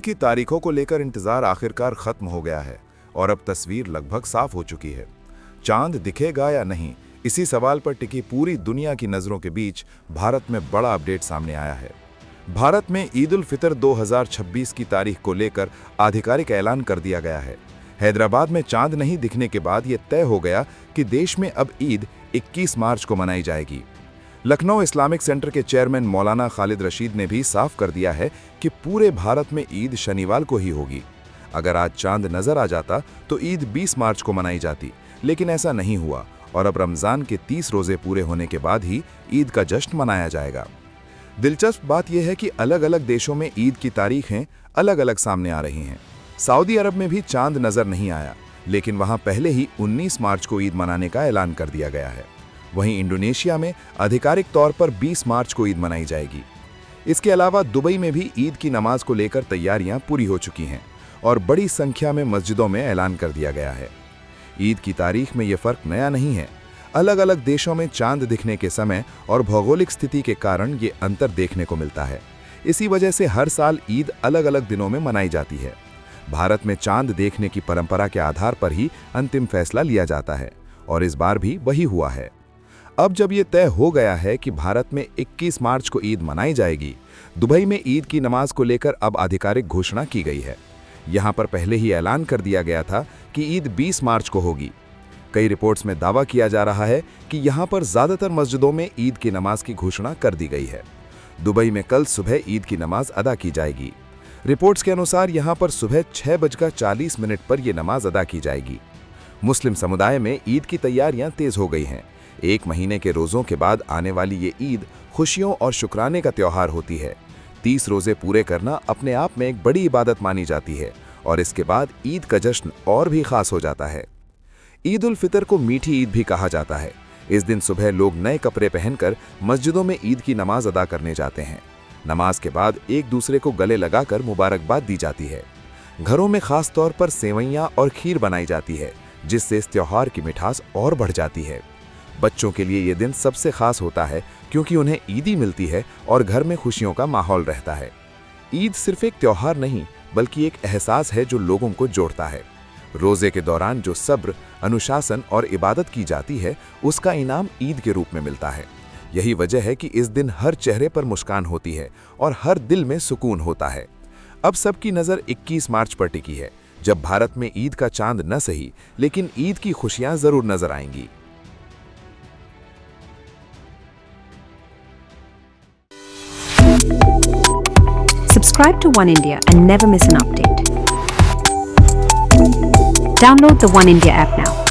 की तारीखों को लेकर इंतजार आखिरकार खत्म हो गया है और अब तस्वीर लगभग साफ हो चुकी है। चांद दिखेगा या नहीं, इसी सवाल पर टिकी पूरी दुनिया की नजरों के बीच भारत में बड़ा अपडेट सामने आया है। भारत में ईद उल फितर 2026 की तारीख को लेकर आधिकारिक ऐलान कर दिया गया है। हैदराबाद में चांद नहीं दिखने के बाद यह तय हो गया कि देश में अब ईद 21 मार्च को मनाई जाएगी। लखनऊ इस्लामिक सेंटर के चेयरमैन मौलाना खालिद रशीद ने भी साफ कर दिया है कि पूरे भारत में ईद शनिवार को ही होगी। अगर आज चांद नजर आ जाता तो ईद 20 मार्च को मनाई जाती, लेकिन ऐसा नहीं हुआ और अब रमजान के 30 रोजे पूरे होने के बाद ही ईद का जश्न मनाया जाएगा। दिलचस्प बात यह है कि अलग अलग देशों में ईद की तारीखें अलग अलग सामने आ रही हैं। सऊदी अरब में भी चांद नजर नहीं आया, लेकिन वहां पहले ही 19 मार्च को ईद मनाने का ऐलान कर दिया गया है। वहीं इंडोनेशिया में आधिकारिक तौर पर 20 मार्च को ईद मनाई जाएगी। इसके अलावा दुबई में भी ईद की नमाज को लेकर तैयारियां पूरी हो चुकी हैं और बड़ी संख्या में मस्जिदों में ऐलान कर दिया गया है। ईद की तारीख में यह फर्क नया नहीं है। अलग अलग देशों में चांद दिखने के समय और भौगोलिक स्थिति के कारण ये अंतर देखने को मिलता है। इसी वजह से हर साल ईद अलग अलग दिनों में मनाई जाती है। भारत में चांद देखने की परंपरा के आधार पर ही अंतिम फैसला लिया जाता है और इस बार भी वही हुआ है। अब जब ये तय हो गया है कि भारत में 21 मार्च को ईद मनाई जाएगी, दुबई में ईद की नमाज को लेकर अब आधिकारिक घोषणा की गई है। यहां पर पहले ही ऐलान कर दिया गया था कि ईद 20 मार्च को होगी। कई रिपोर्ट्स में दावा किया जा रहा है कि यहां पर ज्यादातर मस्जिदों में ईद की नमाज की घोषणा कर दी गई है। दुबई में कल सुबह ईद की नमाज अदा की जाएगी। रिपोर्ट्स के अनुसार यहां पर सुबह 6:40 पर यह नमाज अदा की जाएगी। मुस्लिम समुदाय में ईद की तैयारियां तेज हो गई हैं। 1 महीने के रोज़ों के बाद आने वाली ये ईद खुशियों और शुक्राने का त्योहार होती है। 30 रोज़े पूरे करना अपने आप में एक बड़ी इबादत मानी जाती है और इसके बाद ईद का जश्न और भी खास हो जाता है। ईद उल फितर को मीठी ईद भी कहा जाता है। इस दिन सुबह लोग नए कपड़े पहनकर मस्जिदों में ईद की नमाज अदा करने जाते हैं। नमाज के बाद एक दूसरे को गले लगाकर मुबारकबाद दी जाती है। घरों में खास तौर पर सेवैयां और खीर बनाई जाती है, जिससे इस त्योहार की मिठास और बढ़ जाती है। बच्चों के लिए ये दिन सबसे खास होता है क्योंकि उन्हें ईदी मिलती है और घर में खुशियों का माहौल रहता है। ईद सिर्फ एक त्योहार नहीं, बल्कि एक एहसास है जो लोगों को जोड़ता है। रोजे के दौरान जो सब्र, अनुशासन और इबादत की जाती है, उसका इनाम ईद के रूप में मिलता है। यही वजह है कि इस दिन हर चेहरे पर मुस्कान होती है और हर दिल में सुकून होता है। अब सबकी नज़र 21 मार्च पर टिकी है, जब भारत में ईद का चांद न सही, लेकिन ईद की खुशियां जरूर नजर आएंगी। Subscribe to One India and never miss an update. Download the One India app now.